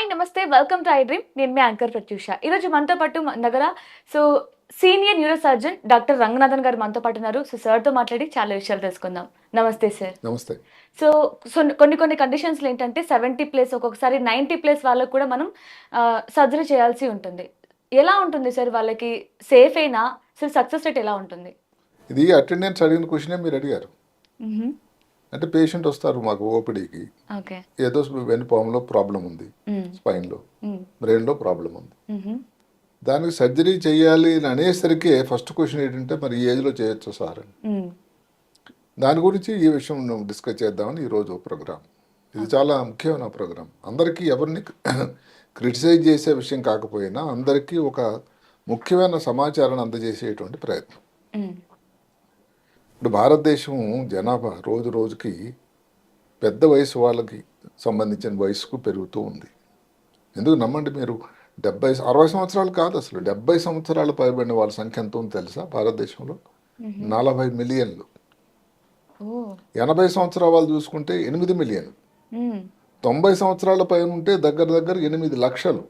Hi నమస్తే welcome to I dream నేను మీ anchor Pratyusha ఈరోజు మనతో పాటు మన దగ్గర so senior neuro surgeon doctor Ranganathan గారు మనతో పాటు ఉన్నారు. సో సార్తో మాట్లాడి చాలా విషయాలు తెలుసుకుందాం. నమస్తే సార్. నమస్తే. సో సో కొన్ని కండిషన్స్లో ఏంటంటే 70+ ఒక్కొక్కసారి 90+ వాళ్ళకు కూడా మనం సర్జరీ చేయాల్సి ఉంటుంది. ఎలా ఉంటుంది సార్? వాళ్ళకి సేఫ్ అయినా సార్ సక్సెస్ రేట్ ఎలా ఉంటుంది? ఇది అటెండెన్స్ అడిగిన క్వశ్చనే మీరు అడిగారు. అంటే పేషెంట్ వస్తారు మాకు ఓపీడీకి, ఓకే, ఏదో వెన్నుపాములో ప్రాబ్లం ఉంది, స్పైన్లో, బ్రెయిన్లో ప్రాబ్లం ఉంది, దానికి సర్జరీ చేయాలి అని అనేసరికి ఫస్ట్ క్వశ్చన్ ఏంటంటే మరి ఈ ఏజ్లో చేయొచ్చు సార్ అని. దాని గురించి ఈ విషయం డిస్కస్ చేద్దామని ఈరోజు ప్రోగ్రామ్. ఇది చాలా ముఖ్యమైన ప్రోగ్రామ్. అందరికీ ఎవరిని క్రిటిసైజ్ చేసే విషయం కాకపోయినా అందరికీ ఒక ముఖ్యమైన సమాచారాన్ని అందజేసేటువంటి ప్రయత్నం. ఇప్పుడు భారతదేశం జనాభా రోజు రోజుకి పెద్ద వయసు వాళ్ళకి సంబంధించిన వయసుకు పెరుగుతూ ఉంది. ఎందుకు నమ్మండి మీరు, 60 సంవత్సరాలు కాదు, అసలు 70 సంవత్సరాలు పైబడిన వాళ్ళ సంఖ్య ఎంత ఉందో తెలుసా భారతదేశంలో? 40 మిలియన్లు. 80 సంవత్సరాల వాళ్ళు చూసుకుంటే 8 మిలియన్లు. 90 సంవత్సరాల పైన ఉంటే దగ్గర దగ్గర 8 లక్షలు.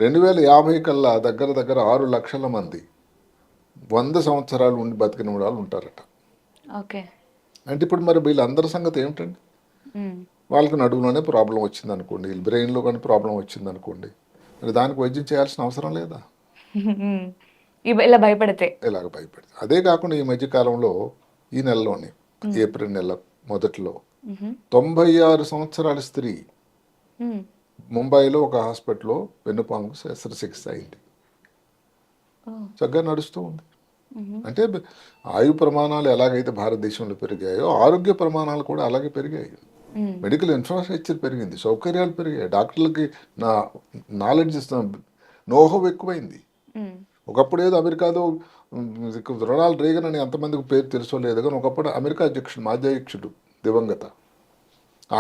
2050 కల్లా దగ్గర దగ్గర 6 లక్షల మంది 100 సంవత్సరాలు ఉండి బతికిన వాళ్ళు ఉంటారట. ఓకే, అంటే ఇప్పుడు మరి వీళ్ళందరి సంగతి ఏమిటండి? వాళ్ళకి నడువులోనే ప్రాబ్లం వచ్చింది అనుకోండి, బ్రెయిన్లో కానీ ప్రాబ్లం వచ్చింది అనుకోండి, మరి దానికి వైద్యం చేయాల్సిన అవసరం లేదా? ఇలా భయపడితే ఇలాగ భయపడితే. అదే కాకుండా ఈ మధ్యకాలంలో ఈ నెలలోనే ఏప్రిల్ నెల మొదట్లో 96 సంవత్సరాల స్త్రీ ముంబైలో ఒక హాస్పిటల్లో వెన్నుపాముకు శస్త్రచికిత్స అయింది. చక్కగా నడుస్తూ ఉంది. అంటే ఆయు ప్రమాణాలు ఎలాగైతే భారతదేశంలో పెరిగాయో ఆరోగ్య ప్రమాణాలు కూడా అలాగే పెరిగాయి. మెడికల్ ఇన్ఫ్రాస్ట్రక్చర్ పెరిగింది, సౌకర్యాలు పెరిగాయి, డాక్టర్లకి నాలెడ్జ్ నోహవ్ ఎక్కువైంది. ఒకప్పుడు ఏదో అమెరికాలో రొనాల్డ్ రేగన్ అని ఎంతమందికి పేరు తెలుసో లేదు కానీ ఒకప్పుడు అమెరికా అధ్యక్షుడు, మాజీ అధ్యక్షుడు దివంగత,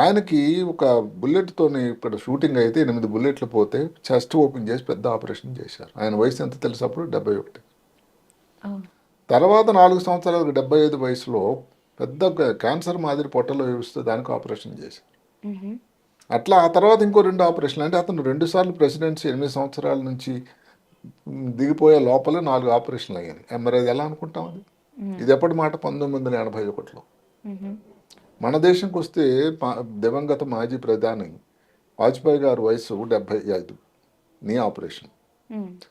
ఆయనకి ఒక బుల్లెట్తోని ఇక్కడ షూటింగ్ అయితే 8 బుల్లెట్లు పోతే చెస్ట్ ఓపెన్ చేసి పెద్ద ఆపరేషన్ చేశారు. ఆయన వయసు ఎంత తెలుసు అప్పుడు? 71. తర్వాత 4 సంవత్సరాలకు 75 వయసులో పెద్ద క్యాన్సర్ మాదిరి పొట్టలో వేస్తే దానికి ఆపరేషన్ చేశారు. అట్లా ఆ తర్వాత ఇంకో 2 ఆపరేషన్లు. అంటే అతను 2 సార్లు ప్రెసిడెన్సీ 8 సంవత్సరాల నుంచి దిగిపోయే లోపలే 4 ఆపరేషన్లు అయ్యాయి. మరి అది ఎలా అనుకుంటాం? అది ఇది ఎప్పటి మాట? 1981లో. మన దేశంకి వస్తే దివంగత మాజీ ప్రధాని వాజ్పేయి గారు వయసు 75, నీ ఆపరేషన్.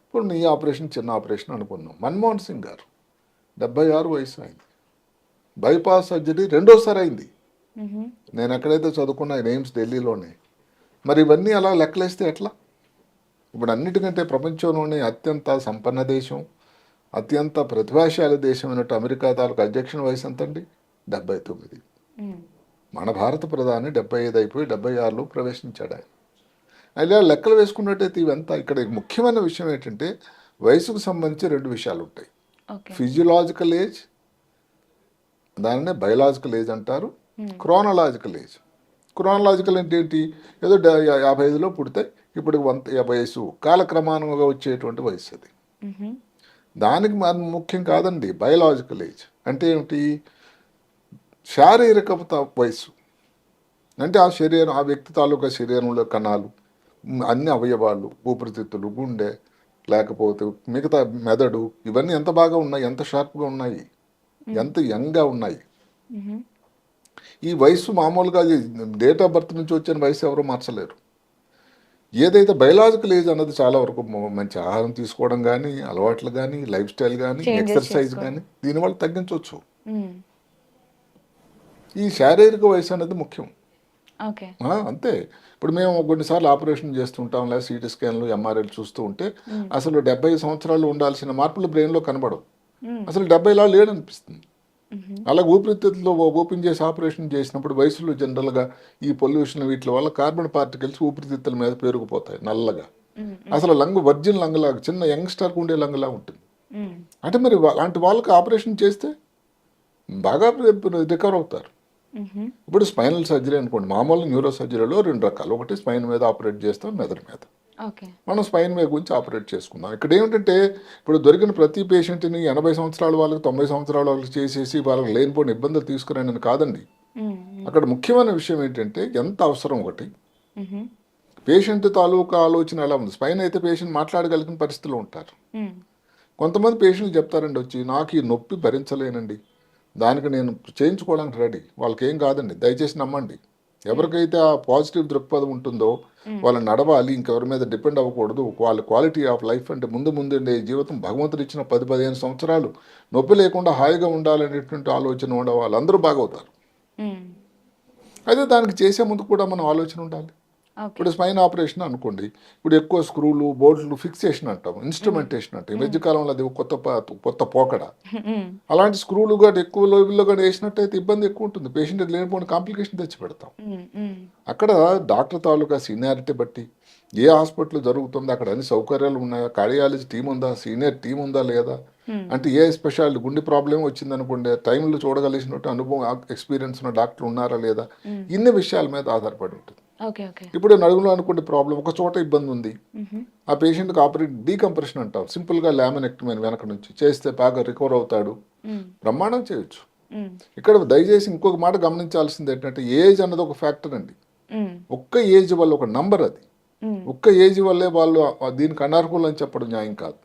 ఇప్పుడు నీ ఆపరేషన్ చిన్న ఆపరేషన్ అనుకున్నాం. మన్మోహన్ సింగ్ గారు 76 వయసు అయింది, బైపాస్ సర్జరీ 2వ అయింది. నేను ఎక్కడైతే చదువుకున్నా ఎయిమ్స్ ఢిల్లీలోనే. మరి ఇవన్నీ అలా లెక్కలేస్తే ఎట్లా? ఇప్పుడు అన్నిటికంటే ప్రపంచంలోనే అత్యంత సంపన్న దేశం, అత్యంత ప్రతిభాశాలి దేశం అయినట్టు అమెరికా తాలూకు అధ్యక్షుని వయసు ఎంతండి? 79. మన భారత ప్రధాని 75 అయిపోయి 76లో ప్రవేశించాడు ఆయన. అలా లెక్కలు వేసుకున్నట్టయితే ఇవంతా ఇక్కడ ముఖ్యమైన విషయం ఏంటంటే వయసుకు సంబంధించి 2 విషయాలు ఉంటాయి. ఫిజియలాజికల్ ఏజ్, దాన్నే బయలాజికల్ ఏజ్ అంటారు. Chronological age. క్రోనలాజికల్ అంటే ఏంటి? ఏదో 55లో పుడితే ఇప్పుడు 100 వయసు కాలక్రమానుగా వచ్చేటువంటి వయసు అది. దానికి ముఖ్యం కాదండి బయలాజికల్ ఏజ్. అంటే ఏమిటి? శారీరక వయసు. అంటే ఆ వ్యక్తి తాలూకా శరీరంలో కణాలు, అన్ని అవయవాలు, ఊపిరితిత్తులు, గుండె, లేకపోతే మిగతా మెదడు, ఇవన్నీ ఎంత బాగా ఉన్నాయి, ఎంత షార్ప్గా ఉన్నాయి, ఎంత యంగ్గా ఉన్నాయి. ఈ వయసు మామూలుగా డేట్ ఆఫ్ బర్త్ నుంచి వచ్చిన వయసు ఎవరో మార్చలేరు. ఏదైతే బయలాజికల్ ఏజ్ అన్నది చాలా వరకు మంచి ఆహారం తీసుకోవడం కానీ, అలవాట్లు కానీ, లైఫ్ స్టైల్ కానీ, ఎక్సర్సైజ్ కానీ దీనివల్ల తగ్గించవచ్చు. ఈ శారీరక వయసు అనేది ముఖ్యం. అంతే. ఇప్పుడు మేము కొన్నిసార్లు ఆపరేషన్ చేస్తుంటాం, లేదా సిటీ స్కాన్లు, ఎంఆర్ఐలు చూస్తూ ఉంటే అసలు 70 సంవత్సరాలు ఉండాల్సిన మార్పులు బ్రెయిన్లో కనబడవు. అసలు 70లా లేడనిపిస్తుంది. అలాగే ఊపిరితిత్తులో ఓపెన్ చేసి ఆపరేషన్ చేసినప్పుడు వయసులో జనరల్గా ఈ పొల్యూషన్ వీటి వల్ల కార్బన్ పార్టికల్స్ ఊపిరితిత్తుల మీద పెరిగిపోతాయి నల్లగా. అసలు లంగ్ వర్జిన్ లంగ్ లాగా, చిన్న యంగ్స్టర్కి ఉండే లంగ్లా ఉంటుంది. అంటే మరి అలాంటి వాళ్ళకి ఆపరేషన్ చేస్తే బాగా రికవర్ అవుతారు. ఇప్పుడు స్పైనల్ సర్జరీ అనుకోండి, మామూలు న్యూరో సర్జరీలో 2 రకాలు. ఒకటి స్పైన్ మీద ఆపరేట్ చేస్తాం, మెదడు మీద. మనం స్పైన్ మీద గురించి ఆపరేట్ చేసుకుందాం. ఇక్కడ ఏమిటంటే ఇప్పుడు దొరికిన ప్రతి పేషెంట్ని 80 సంవత్సరాల వాళ్ళకి, 90 సంవత్సరాల వాళ్ళకి చేసేసి వాళ్ళకి లేనిపోయిన ఇబ్బందులు తీసుకురాని కాదండి. అక్కడ ముఖ్యమైన విషయం ఏంటంటే ఎంత అవసరం ఒకటి. పేషెంట్ తాలూకా ఆలోచన ఎలా ఉంది. స్పైన్ అయితే పేషెంట్ మాట్లాడగలిగిన పరిస్థితిలో ఉంటారు. కొంతమంది పేషెంట్లు చెప్తారండి వచ్చి, నాకు ఈ నొప్పి భరించలేనండి, దానికి నేను చేయించుకోవడానికి రెడీ. వాళ్ళకి ఏం కాదండి, దయచేసి నమ్మండి. ఎవరికైతే ఆ పాజిటివ్ దృక్పథం ఉంటుందో వాళ్ళు నడవాలి, ఇంకెవరి మీద డిపెండ్ అవ్వకూడదు. వాళ్ళ క్వాలిటీ ఆఫ్ లైఫ్ అంటే ముందు జీవితం భగవంతుడు ఇచ్చిన 10-15 సంవత్సరాలు నొప్పి లేకుండా హాయిగా ఉండాలనేటువంటి ఆలోచన ఉండే వాళ్ళందరూ బాగవుతారు. అయితే దానికి చేసే ముందు కూడా మనం ఆలోచన ఉండాలి. ఇప్పుడు స్పైన్ ఆపరేషన్ అనుకోండి, ఇప్పుడు ఎక్కువ స్క్రూలు బోల్ట్లు ఫిక్సేషన్ అంటాం, ఇన్స్ట్రుమెంటేషన్ అంటాం. ఈ మధ్యకాలంలో అది కొత్త పోకడ. అలాంటి స్క్రూలు కానీ ఎక్కువ లెవెల్లో కానీ వేసినట్టయితే ఇబ్బంది ఎక్కువ ఉంటుంది, పేషెంట్ లేనిపోయిన కాంప్లికేషన్ తెచ్చి పెడతాం. అక్కడ డాక్టర్ తాలూకా సీనియారిటీ బట్టి ఏ హాస్పిటల్ జరుగుతుందో అక్కడ అన్ని సౌకర్యాలు ఉన్నాయా, కార్డియాలజీ టీం ఉందా, సీనియర్ టీం ఉందా లేదా, అంటే ఏ స్పెషాలిటీ గుండె ప్రాబ్లం వచ్చింది అనుకోండి టైంలో చూడగలిగినట్టు అనుభవం ఎక్స్పీరియన్స్ ఉన్న డాక్టర్ ఉన్నారా లేదా, ఇన్ని విషయాల మీద ఆధారపడి ఉంటుంది. ఇప్పుడు నడుములో అనుకోండి ప్రాబ్లం, ఒక చోట ఇబ్బంది ఉంది, ఆ పేషెంట్కి ఆపరేట్ డీకంప్రెషన్ అంటాం, సింపుల్గా లామినెక్టమీ వెనక నుంచి చేస్తే బాగా రికవర్ అవుతాడు, బ్రహ్మాండం చేయొచ్చు. ఇక్కడ దయచేసి ఇంకొక మాట గమనించాల్సింది ఏంటంటే ఏజ్ అన్నది ఒక ఫ్యాక్టర్ అండి. ఒక్క ఏజ్ వల్ల ఒక నంబర్, అది ఒక్క ఏజ్ వల్లే వాళ్ళు దీనికి అనర్హులు అని చెప్పడం న్యాయం కాదు.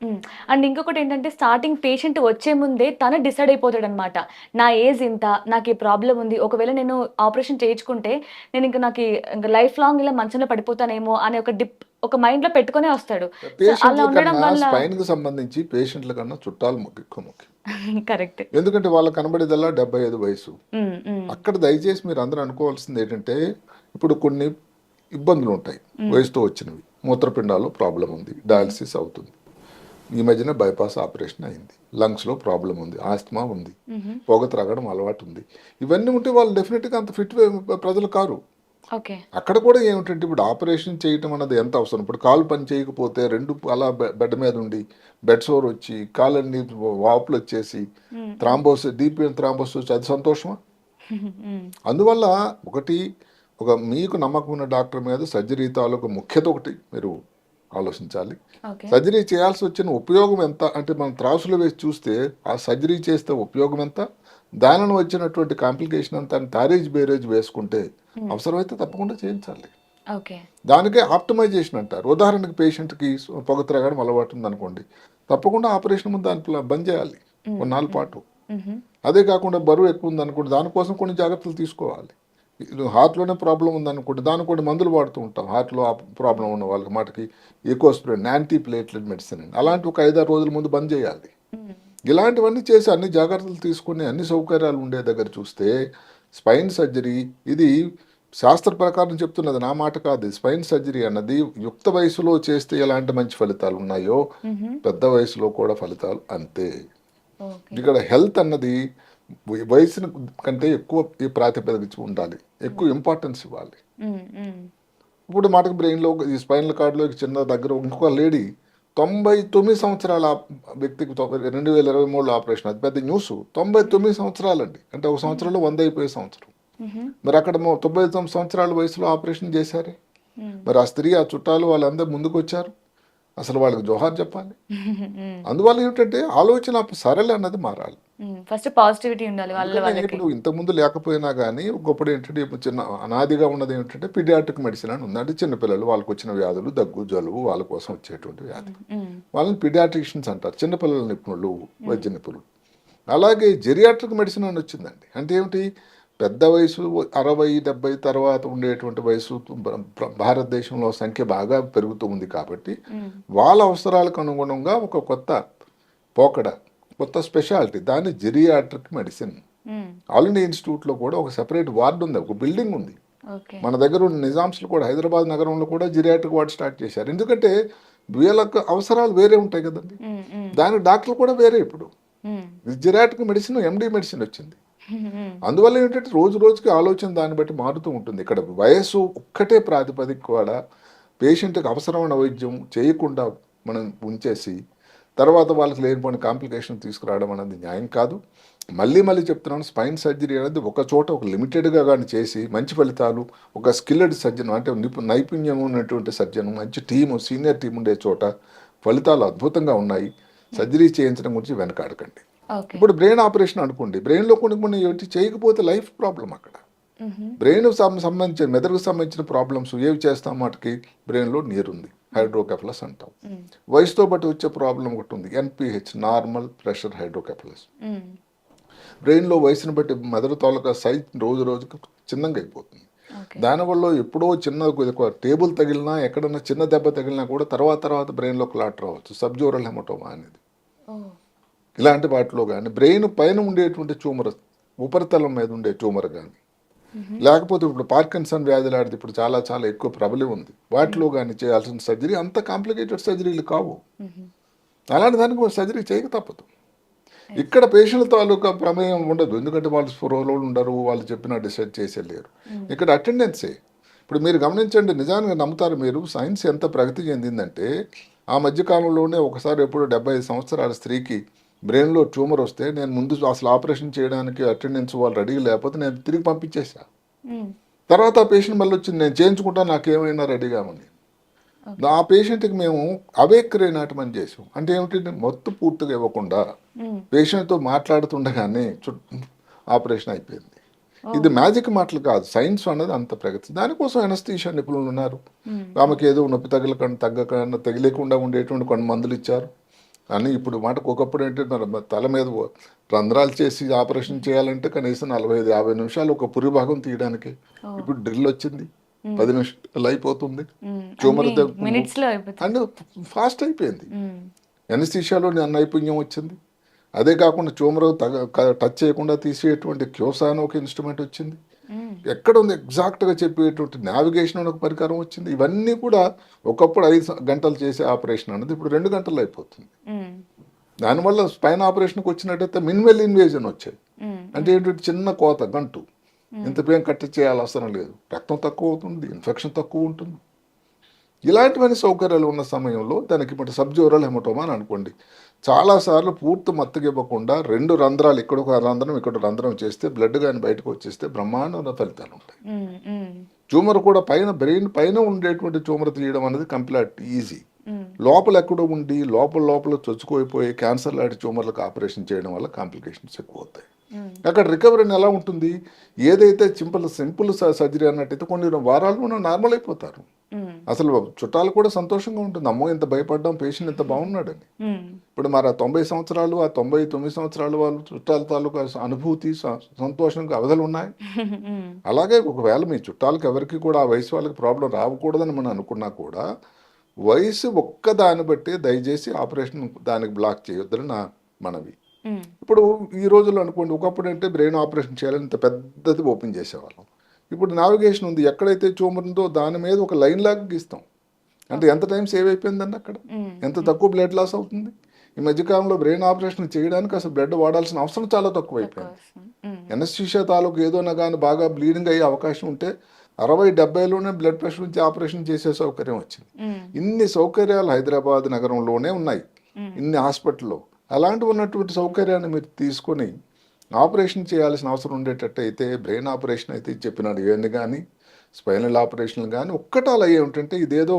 అండ్ ఇంకొకటి ఏంటంటే స్టార్టింగ్ పేషెంట్ వచ్చే ముందే తను డిసైడ్ అయిపోతాడు అనమాట, నా ఏజ్ ఇంత, నాకు ఈ ప్రాబ్లం ఉంది, ఒకవేళ నేను ఆపరేషన్ చేయించుకుంటే నేను ఇంకా లైఫ్ లాంగ్ ఇలా మంచంలో పడిపోతానేమో అనే ఒక మైండ్ లో పెట్టుకునే వస్తాడు. స్పైన్ కి సంబంధించి పేషెంట్ల కన్నా చుట్టాలు ముఖ్యం. కరెక్ట్. ఎందుకంటే వాళ్ళకి కనబడేదల్లా 75 వయసు. అక్కడ దయచేసి మీరు అందరూ అనుకోవాల్సింది ఏంటంటే, ఇప్పుడు కొన్ని ఇబ్బందులు ఉంటాయి వయసుతో వచ్చినవి. మూత్రపిండాల్లో ప్రాబ్లం ఉంది, డయాలసిస్ అవుతుంది, ఈ మధ్యన బైపాస్ ఆపరేషన్ అయింది, లంగ్స్లో ప్రాబ్లం ఉంది, ఆస్తమా ఉంది, పొగ త్రాగడం అలవాటు ఉంది. ఇవన్నీ ఉంటే వాళ్ళు డెఫినెట్గా అంత ఫిట్ ప్రజలు కారు. అక్కడ కూడా ఏమిటంటే ఇప్పుడు ఆపరేషన్ చేయటం అన్నది ఎంత అవసరం. ఇప్పుడు కాలు పని చేయకపోతే రెండు అలా బెడ్ మీద ఉండి బెడ్ సోర్ వచ్చి కాలన్నీ వాపులు వచ్చేసి థ్రాంబోస్ డీప్ థ్రాంబోస్ వచ్చి అది సంతోషమా? అందువల్ల మీకు నమ్మకం ఉన్న డాక్టర్ మీద సర్జరీ తాలూకు ముఖ్యత ఒకటి మీరు ఆలోచించాలి. సర్జరీ చేయాల్సి వచ్చిన ఉపయోగం ఎంత అంటే మనం త్రాసులు వేసి చూస్తే ఆ సర్జరీ చేస్తే ఉపయోగం ఎంత, దానిని వచ్చినటువంటి కాంప్లికేషన్ అంతా తారేజ్ బేరేజ్ వేసుకుంటే అవసరమైతే తప్పకుండా చేయించాలి. దానికే ఆప్టిమైజేషన్ అంటారు. ఉదాహరణకి పేషెంట్కి పొగ త్రాగడం అలవాటు ఉంది అనుకోండి, తప్పకుండా ఆపరేషన్ ముందు దాని బంద్ చేయాలి కొన్నాళ్ళ పాటు. అదే కాకుండా బరువు ఎక్కువ ఉంది అనుకోండి, దానికోసం కొన్ని జాగ్రత్తలు తీసుకోవాలి. హార్ట్లోనే ప్రాబ్లం ఉందనుకోండి, దానికి కూడా మందులు వాడుతూ ఉంటాం. హార్ట్లో ప్రాబ్లం ఉన్న వాళ్ళకి మాటకి ఈకోస్ప్రిన్ యాంటీ ప్లేట్లెట్ మెడిసిన్ అని, అలాంటి ఒక 5-6 రోజుల ముందు బంద్ చేయాలి. ఇలాంటివన్నీ చేసి అన్ని జాగ్రత్తలు తీసుకుని అన్ని సౌకర్యాలు ఉండే దగ్గర చూస్తే స్పైన్ సర్జరీ ఇది శాస్త్ర ప్రకారం చెప్తున్నది, నా మాట కాదు. స్పైన్ సర్జరీ అన్నది యుక్త వయసులో చేస్తే ఎలాంటి మంచి ఫలితాలు ఉన్నాయో పెద్ద వయసులో కూడా ఫలితాలు అంతే. ఇక్కడ హెల్త్ అన్నది వయసుని కంటే ఎక్కువ ఈ ప్రాతిపదిక ఉండాలి, ఎక్కువ ఇంపార్టెన్స్ ఇవ్వాలి. ఇప్పుడు మాటకు బ్రెయిన్లో ఈ స్పైనల్ కార్డులో చిన్న దగ్గర ఇంకొక లేడీ 99 సంవత్సరాల వ్యక్తికి 2023లో ఆపరేషన్, అది పెద్ద న్యూస్. 99 సంవత్సరాలండి, అంటే ఒక సంవత్సరంలో 100 అయిపోయే సంవత్సరం. మరి అక్కడ 99 సంవత్సరాల వయసులో ఆపరేషన్ చేశారే, మరి ఆ స్త్రీ ఆ చుట్టాలు వాళ్ళందరూ ముందుకు వచ్చారు, అసలు వాళ్ళకి జోహార్ చెప్పాలి. అందువల్ల ఏమిటంటే ఆలోచన సరళ అన్నది మారాలి, ఫస్ట్ పాజిటివిటీ ఉండాలి. ఇప్పుడు ఇంతకుముందు లేకపోయినా కానీ ఒకప్పుడు ఏంటంటే చిన్న అనాదిగా ఉన్నది ఏమిటంటే పీడియాట్రిక్ మెడిసిన్ అని ఉంది. అంటే చిన్నపిల్లలు వాళ్ళకి వచ్చిన వ్యాధులు, దగ్గు జలుబు వాళ్ళ కోసం వచ్చేటువంటి వ్యాధి, వాళ్ళని పీడియాట్రిషియన్స్ అంటారు, చిన్నపిల్లల నిపుణులు, వైద్య నిపుణులు. అలాగే జెరియాట్రిక్ మెడిసిన్ అని వచ్చిందండి. అంటే ఏమిటి, పెద్ద వయసు 60-70 తర్వాత ఉండేటువంటి వయసు భారతదేశంలో సంఖ్య బాగా పెరుగుతూ ఉంది కాబట్టి వాళ్ళ అవసరాలకు అనుగుణంగా ఒక కొత్త పోకడ, కొత్త స్పెషాలిటీ, దాన్ని జెరియాట్రిక్ మెడిసిన్. ఆల్ ఇండియా ఇన్స్టిట్యూట్లో కూడా ఒక సెపరేట్ వార్డు ఉంది, ఒక బిల్డింగ్ ఉంది. మన దగ్గర ఉన్న నిజామ్స్లో కూడా, హైదరాబాద్ నగరంలో కూడా జెరియాట్రిక్ వార్డు స్టార్ట్ చేశారు. ఎందుకంటే వీళ్ళకు అవసరాలు వేరే ఉంటాయి కదండి, దానికి డాక్టర్లు కూడా వేరే. ఇప్పుడు జెరియాట్రిక్ మెడిసిన్ ఎండి మెడిసిన్ వచ్చింది. అందువల్ల ఏంటంటే రోజు రోజుకి ఆలోచన దాన్ని బట్టి మారుతూ ఉంటుంది. ఇక్కడ వయస్సు ఒక్కటే ప్రాతిపదిక కూడా పేషెంట్కి అవసరమైన వైద్యం చేయకుండా మనం ఉంచేసి తర్వాత వాళ్ళకి లేనిపోయిన కాంప్లికేషన్ తీసుకురావడం అనేది న్యాయం కాదు. మళ్ళీ చెప్తున్నాను, స్పైన్ సర్జరీ అనేది ఒక చోట ఒక లిమిటెడ్గా కానీ చేసి మంచి ఫలితాలు, ఒక స్కిల్డ్ సర్జన్ అంటే నైపుణ్యం ఉన్నటువంటి సర్జన్, మంచి టీము, సీనియర్ టీం ఉండే చోట ఫలితాలు అద్భుతంగా ఉన్నాయి. సర్జరీ చేయించడం గురించి వెనకాడకండి. ఇప్పుడు బ్రెయిన్ ఆపరేషన్ అనుకోండి, బ్రెయిన్లో కొన్ని చేయకపోతే లైఫ్ ప్రాబ్లం అక్కడ. బ్రెయిన్ సంబంధించిన మెదడుకు సంబంధించిన ప్రాబ్లమ్స్ ఏవి చేస్తాం వాటికి బ్రెయిన్లో నీరుంది, హైడ్రోకెఫలస్ అంటాం. వయసుతో బట్టి వచ్చే ప్రాబ్లం ఒకటి ఉంది, ఎన్పిహెచ్, నార్మల్ ప్రెషర్ హైడ్రోకెఫలస్. బ్రెయిన్లో వయసును బట్టి మెదడు తాలూకా సైజ్ రోజు రోజుకి చిన్నగా అయిపోతుంది. దానివల్ల ఎప్పుడో చిన్న టేబుల్ తగిలినా ఎక్కడన్నా చిన్న దెబ్బ తగిలినా కూడా తర్వాత బ్రెయిన్లో క్లాట్ రావచ్చు, సబ్జోరల్ హెమటోమా అనేది. ఇలాంటి వాటిలో కానీ బ్రెయిన్ పైన ఉండేటువంటి ట్యూమర్, ఉపరితలం మీద ఉండే ట్యూమర్ కానీ, లేకపోతే ఇప్పుడు పార్కిన్సన్ వ్యాధి లాంటిది ఇప్పుడు చాలా ఎక్కువ ప్రబలి ఉంది, వాటిలో కానీ చేయాల్సిన సర్జరీ అంత కాంప్లికేటెడ్ సర్జరీలు కావు. అలాంటి దానికి సర్జరీ చేయక తప్పదు. ఇక్కడ పేషెంట్ తాలూకా ప్రమేయం ఉండదు, ఎందుకంటే వాళ్ళు స్పృహలో ఉండరు, వాళ్ళు చెప్పినా డిసైడ్ చేసేలేరు. ఇక్కడ అటెండెన్సే. ఇప్పుడు మీరు గమనించండి, నిజానికి నమ్ముతారు మీరు, సైన్స్ ఎంత ప్రగతి చెందిందంటే ఆ మధ్యకాలంలోనే ఒకసారి ఎప్పుడు 75 సంవత్సరాల స్త్రీకి బ్రెయిన్లో ట్యూమర్ వస్తే నేను ముందు అసలు ఆపరేషన్ చేయడానికి అటెండెన్స్ వాళ్ళు రెడీ లేకపోతే నేను తిరిగి పంపించేసా. తర్వాత ఆ పేషెంట్ మళ్ళీ వచ్చింది, నేను చేయించుకుంటా, నాకేమైనా రెడీగా ఉంది. ఆ పేషెంట్కి మేము అవేక్ నాటమని చేసాం. అంటే ఏమిటి, మొత్తం పూర్తిగా ఇవ్వకుండా పేషెంట్తో మాట్లాడుతుండగానే ఆపరేషన్ అయిపోయింది. ఇది మ్యాజిక్ మాటలు కాదు, సైన్స్ అన్నది అంత ప్రగతి. దానికోసం ఎనస్థీషియా నిపుణులు ఉన్నారు. ఆమెకి ఏదో నొప్పి తగ్గకుండా తగిలేకుండా ఉండేటువంటి కొన్ని మందులు ఇచ్చారు. కానీ ఇప్పుడు మాటకు ఒకప్పుడు ఏంటంటే తల మీద రంధ్రాలు చేసి ఆపరేషన్ చేయాలంటే కనీసం 45-50 నిమిషాలు ఒక పురి భాగం తీయడానికి. ఇప్పుడు డ్రిల్ వచ్చింది, 10 నిమిషాలు అయిపోతుంది. ట్యూమర్ అండ్ ఫాస్ట్ అయిపోయింది. ఎనస్థీషియాలో నైపుణ్యం వచ్చింది. అదే కాకుండా ట్యూమర్ టచ్ చేయకుండా తీసేటువంటి క్యూసా అని ఒక ఇన్స్ట్రుమెంట్ వచ్చింది. ఎక్కడ ఉంది ఎగ్జాక్ట్గా చెప్పేటువంటి నావిగేషన్ అని ఒక పరికరం వచ్చింది. ఇవన్నీ కూడా ఒకప్పుడు 5 గంటలు చేసే ఆపరేషన్ అన్నది ఇప్పుడు 2 గంటలు అయిపోతుంది. దానివల్ల స్పైన్ ఆపరేషన్కి వచ్చినట్టయితే మినిమల్ ఇన్వేజన్ వచ్చాయి. అంటే ఏంటంటే చిన్న కోత, గంటు, ఇంత పేం కట్ చేయాల్సిన అవసరం లేదు, రక్తం తక్కువ అవుతుంది, ఇన్ఫెక్షన్ తక్కువ ఉంటుంది. ఇలాంటివన్నీ సౌకర్యాలు ఉన్న సమయంలో దానికి ఇప్పుడు సబ్జోరల్ హెమటోమా అని అనుకోండి, చాలాసార్లు పూర్తి మత్తుగా ఇవ్వకుండా 2 రంధ్రాలు, ఇక్కడ ఒక రంధ్రం ఇక్కడ రంధ్రం చేస్తే బ్లడ్ కానీ బయటకు వచ్చేస్తే బ్రహ్మాండమైన ఫలితాలు ఉంటాయి. ట్యూమర్ కూడా బ్రెయిన్ పైన ఉండేటువంటి ట్యూమర్ తీయడం అనేది కంప్లీట్ ఈజీ. లోపల ఎక్కడో ఉండి లోపల చొచ్చుకోయిపోయి క్యాన్సర్ లాంటి ట్యూమర్లకు ఆపరేషన్ చేయడం వల్ల కాంప్లికేషన్స్ ఎక్కువ అవుతాయి. అక్కడ రికవరీ ఎలా ఉంటుంది, ఏదైతే సింపుల్ సర్జరీ అన్నట్టయితే కొన్ని వారాల్లో నార్మల్ అయిపోతారు. అసలు చుట్టాలు కూడా సంతోషంగా ఉంటుంది, అమ్మో ఇంత భయపడ్డాం, పేషెంట్ ఇంత బాగున్నాడని. ఇప్పుడు మరి ఆ 90 సంవత్సరాలు, ఆ 99 సంవత్సరాలు వాళ్ళు చుట్టాల తాలూకా అనుభూతి, సంతోషంగా అవధులు ఉన్నాయి. అలాగే ఒకవేళ మీ చుట్టాలకు ఎవరికి కూడా ఆ వయసు వాళ్ళకి ప్రాబ్లం రాకూడదని మనం అనుకున్నా కూడా వయసు ఒక్క దాన్ని బట్టి దయచేసి ఆపరేషన్ దానికి బ్లాక్ చేయొద్దని నా మనవి. ఇప్పుడు ఈ రోజుల్లో అనుకోండి, ఒకప్పుడు అంటే బ్రెయిన్ ఆపరేషన్ చేయాలని ఇంత పెద్దది ఓపెన్ చేసేవాళ్ళం. ఇప్పుడు నావిగేషన్ ఉంది, ఎక్కడైతే ట్యూమర్ ఉందో దాని మీద ఒక లైన్ లాగా గీస్తాం. అంటే ఎంత టైం సేవ్ అయిపోయిందండి, అక్కడ ఎంత తక్కువ బ్లడ్ లాస్ అవుతుంది. ఈ మధ్యకాలంలో బ్రెయిన్ ఆపరేషన్ చేయడానికి అసలు బ్లడ్ వాడాల్సిన అవసరం చాలా తక్కువ అయిపోయింది. ఎనస్థీషియా తాలూకు ఏదోనా కానీ బాగా బ్లీడింగ్ అయ్యే అవకాశం ఉంటే 60-70లోనే బ్లడ్ ప్రెషర్ నుంచి ఆపరేషన్ చేసే సౌకర్యం వచ్చింది. ఇన్ని సౌకర్యాలు హైదరాబాద్ నగరంలోనే ఉన్నాయి, ఇన్ని హాస్పిటల్లో. అలాంటి ఉన్నటువంటి సౌకర్యాన్ని మీరు తీసుకొని ఆపరేషన్ చేయాల్సిన అవసరం ఉండేటట్టు అయితే బ్రెయిన్ ఆపరేషన్ అయితే చెప్పినాడు ఇవన్నీ కానీ, స్పైనల్ ఆపరేషన్లు కానీ ఒక్కటాలు అయ్యే ఉంటుంటే ఇదేదో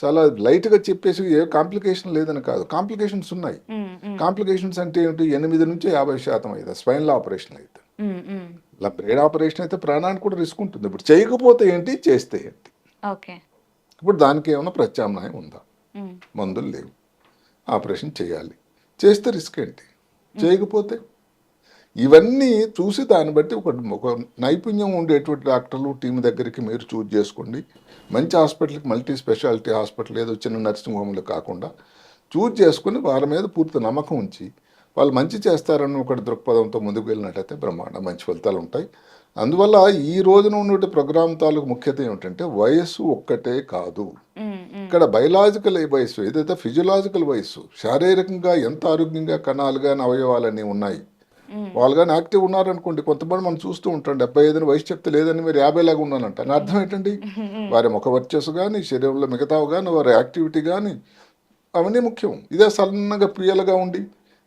చాలా లైట్గా చెప్పేసి ఏ కాంప్లికేషన్ లేదని కాదు, కాంప్లికేషన్స్ ఉన్నాయి. కాంప్లికేషన్స్ అంటే ఏంటి, 8 నుంచి 50% అయితే స్పైనల్ ఆపరేషన్ అయితే. ఇలా బ్రెయిన్ ఆపరేషన్ అయితే ప్రాణానికి కూడా రిస్క్ ఉంటుంది. ఇప్పుడు చేయకపోతే ఏంటి, చేస్తే ఏంటి. ఇప్పుడు దానికి ఏమైనా ప్రత్యామ్నాయం ఉందా, మందులు లేవు, ఆపరేషన్ చేయాలి, చేస్తే రిస్క్ ఏంటి, చేయకపోతే. ఇవన్నీ చూసి దాన్ని బట్టి ఒక నైపుణ్యం ఉండేటువంటి డాక్టర్లు టీం దగ్గరికి మీరు చూజ్ చేసుకోండి. మంచి హాస్పిటల్కి, మల్టీ స్పెషాలిటీ హాస్పిటల్ ఏదో చిన్న నర్సింగ్ హోమ్లు కాకుండా చూజ్ చేసుకుని వారి మీద పూర్తి నమ్మకం ఉంచి వాళ్ళు మంచి చేస్తారని ఒక దృక్పథంతో ముందుకు వెళ్ళినట్టయితే బ్రహ్మాండ మంచి ఫలితాలు ఉంటాయి. అందువల్ల ఈ రోజున ఉన్నటువంటి ప్రోగ్రామ్ తాలూకు ముఖ్యత ఏమిటంటే వయస్సు ఒక్కటే కాదు, ఇక్కడ బయలాజికల్ వయస్సు ఏదైతే ఫిజియలాజికల్ వయస్సు, శారీరకంగా ఎంత ఆరోగ్యంగా కణాలు కానీ అవయవాలన్నీ ఉన్నాయి. వాళ్ళు కానీ యాక్టివ్ ఉన్నారనుకోండి, కొంతమంది మనం చూస్తూ ఉంటాం 75 వయసు చెప్తే లేదని మీరు 50 లాగా ఉన్నానంట. అని అర్థం ఏంటండి, వారి ముఖ వర్చస్సు కానీ, శరీరంలో మిగతావు కానీ, వారి యాక్టివిటీ కానీ అవన్నీ ముఖ్యం. ఇదే సన్నగా ప్రియలుగా ఉండి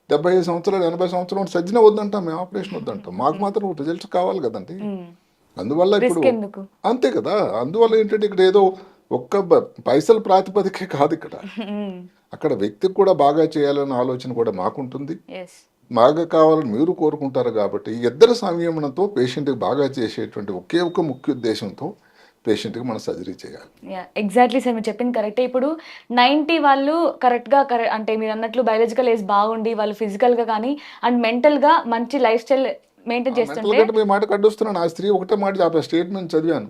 75 సంవత్సరాలు 80 సంవత్సరాలు సజ్జన వద్దంటాం, మేము ఆపరేషన్ వద్దంటాం, మాకు మాత్రం రిజల్ట్స్ కావాలి కదండి. అందువల్ల ఇప్పుడు అంతే కదా, అందువల్ల ఏంటంటే ఇక్కడ ఏదో ఒక్క పైసల ప్రాతిపదికే కాదు, ఇక్కడ అక్కడ వ్యక్తికి కూడా బాగా చేయాలన్న ఆలోచన కూడా మాకుంటుంది. బాగా కావాలని మీరు కోరుకుంటారు కాబట్టి ఇద్దరు సంయమనంతో పేషెంట్కి బాగా చేసేటువంటి ఒకే ఒక ముఖ్య ఉద్దేశంతో పేషెంట్కి మనం సర్జరీ చేయాలి. ఎగ్జాక్ట్లీ సార్, మీరు చెప్పింది కరెక్టే. ఇప్పుడు 90 వాళ్ళు కరెక్ట్గా అంటే మీరు అన్నట్లు బయాలజికల్ ఏజ్ బాగుండి వాళ్ళు ఫిజికల్గా కానీ అండ్ మెంటల్గా మంచి లైఫ్ స్టైల్ మెయింటైన్ చేస్తుంటే మీ మాట కడ్డొస్తున్నాను. ఆ స్త్రీ ఒకటే మాట చెప్పే స్టేట్మెంట్ చదివాను.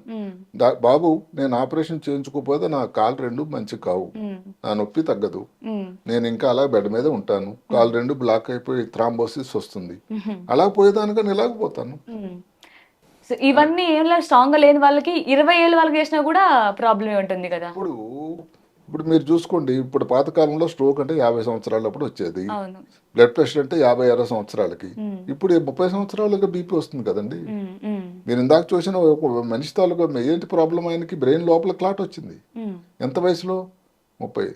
బాబు, నేను ఆపరేషన్ చేయించుకోకపోతే నా కాలు రెండు మంచి కావు, నా నొప్పి తగ్గదు, నేను ఇంకా అలా బెడ్ మీద ఉంటాను, కాలు రెండు బ్లాక్ అయిపోయి థ్రాంబోసిస్ వస్తుంది, అలా పోయేదానిక నిలాగపోతాను. సో ఇవన్నీ ఏం స్ట్రాంగ్ గా లేని వాళ్ళకి 20 ఏళ్ళ వాళ్ళకి చేసినా కూడా ప్రాబ్లమే ఉంటుంది కదా. ఇప్పుడు మీరు చూసుకోండి, ఇప్పుడు పాతకాలంలో స్ట్రోక్ అంటే 50 సంవత్సరాలప్పుడు వచ్చేది, అవును. బ్లడ్ ప్రెషర్ అంటే 50-60 సంవత్సరాలకి, ఇప్పుడు 30 సంవత్సరాలకి బీపీ వస్తుంది కదండి. మీరు ఇందాక చూసిన ఒక మనిషి తాలూకా ఏంటి ప్రాబ్లం, ఆయనకి బ్రెయిన్ లోపల క్లాట్ వచ్చింది. ఎంత వయసులో? 30.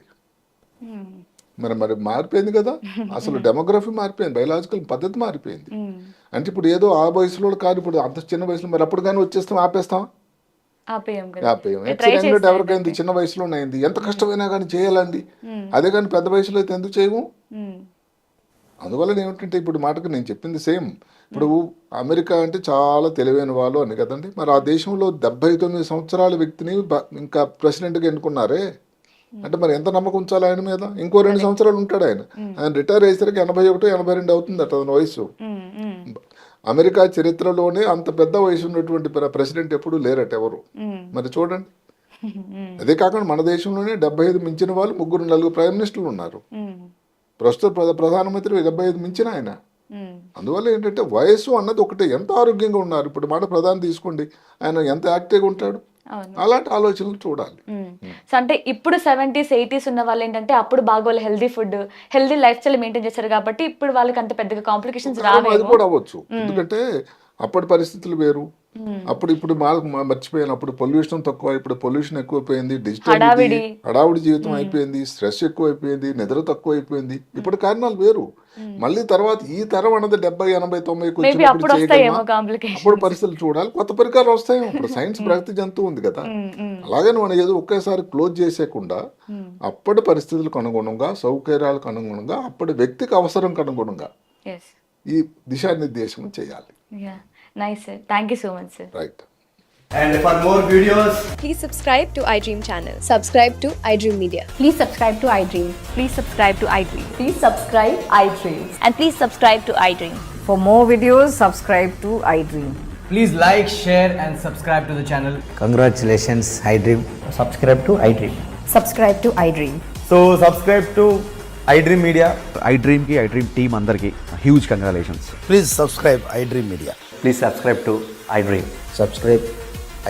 మరి మారిపోయింది కదా, అసలు డెమోగ్రఫీ మారిపోయింది, బయలాజికల్ పద్ధతి మారిపోయింది. అంటే ఇప్పుడు ఏదో ఆ వయసులో కాదు, ఇప్పుడు అంత చిన్న వయసులో మరి అప్పుడు కానీ వచ్చేస్తాం ఆపేస్తాం? ఆపేయం. యాక్సిడెంట్ ఎవరికైంది చిన్న వయసులోనే అయింది, ఎంత కష్టమైనా కానీ చేయాలండి. అదే కానీ పెద్ద వయసులో అయితే ఎందుకు చేయము? అందువల్ల ఏమిటంటే ఇప్పుడు మాటకు నేను చెప్పింది సేమ్. ఇప్పుడు అమెరికా అంటే చాలా తెలివైన వాళ్ళు అని కదండి, మరి ఆ దేశంలో 79 సంవత్సరాల వ్యక్తిని ఇంకా ప్రెసిడెంట్గా ఎన్నుకున్నారే, అంటే మరి ఎంత నమ్మకం ఉంచాలి ఆయన మీద? ఇంకో 2 సంవత్సరాలు ఉంటాడు ఆయన. ఆయన రిటైర్ అయ్యేసరికి 81-82 అవుతుంది అతని వయసు. అమెరికా చరిత్రలోనే అంత పెద్ద వయసు ఉన్నటువంటి ప్రెసిడెంట్ ఎప్పుడు లేరట ఎవరు. మరి చూడండి. అదే కాకుండా మన దేశంలోనే 75 మించిన వాళ్ళు 3-4 ప్రైమ్ మినిస్టర్లు ఉన్నారు. ప్రస్తుత ప్రధానమంత్రి 75 మించిన ఆయన. అందువల్ల ఏంటంటే వయసు అన్నది ఒకటే, ఎంత ఆరోగ్యంగా ఉన్నారు. ఇప్పుడు మాట ప్రధాని తీసుకోండి, ఆయన ఎంత యాక్టివ్గా ఉంటాడు. అలాంటి ఆలోచనలు చూడాలి. సో అంటే ఇప్పుడు 70s 80s ఉన్న వాళ్ళు ఏంటంటే అప్పుడు బాగా వాళ్ళు healthy food, healthy life style maintain చేస్తారు కాబట్టి ఇప్పుడు వాళ్ళకి అంత పెద్దగా కాంప్లికేషన్స్ రావు. అది కూడా అవ్వచ్చు, ఎందుకంటే అప్పటి పరిస్థితులు వేరు. అప్పుడు ఇప్పుడు మర్చిపోయాను, అప్పుడు పొల్యూషన్ తక్కువ, ఇప్పుడు పొల్యూషన్ ఎక్కువైపోయింది, డిజిటల్ హడావుడి జీవితం అయిపోయింది, స్ట్రెస్ ఎక్కువ అయిపోయింది, నిద్ర తక్కువ అయిపోయింది. ఇప్పుడు కారణాలు వేరు. మళ్ళీ తర్వాత ఈ తరం అన్నది 70, 80, 90 అప్పుడు పరిస్థితులు చూడాలి, కొత్త పరికరాలు వస్తాయి. ఇప్పుడు సైన్స్ ప్రగతి జంతువు ఉంది కదా, అలాగే మనం ఏదో ఒకేసారి క్లోజ్ చేసేయకుండా అప్పటి పరిస్థితులకు అనుగుణంగా, సౌకర్యాలకు అనుగుణంగా, అప్పటి వ్యక్తికి అవసరం అనుగుణంగా ఈ దిశానిర్దేశం చేయాలి. Nice sir, thank you so much sir. Right. And for more videos, please subscribe to iDream channel. Subscribe to iDream Media. Please subscribe to iDream. Please subscribe to iDream. Please subscribe iDream. And please subscribe to iDream. For more videos, subscribe to iDream. please like, share and subscribe to the channel. Congratulations, iDream. Subscribe to iDream. Subscribe to iDream. So subscribe to iDream Media. iDream ki iDream team andarki huge congratulations. Please subscribe iDream Media. Please subscribe to iDream. Subscribe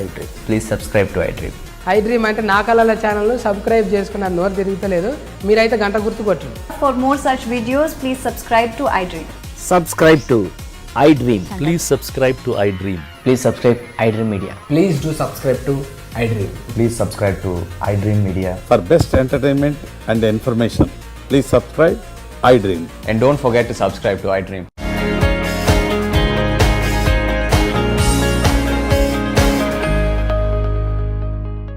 iDream. Please subscribe to iDream. iDream అంటే నా కళల ఛానల్ను subscribe చేసుకున్న నోరు తిరుగుతలేదు, మీరైతే గంట గుర్తు కొట్టండి. For more such videos, please subscribe to iDream. Subscribe to iDream. Please subscribe to iDream. Please subscribe iDream Media. Please do subscribe to iDream. Please subscribe to iDream Media. For best entertainment and information, please subscribe iDream. And don't forget to subscribe to iDream.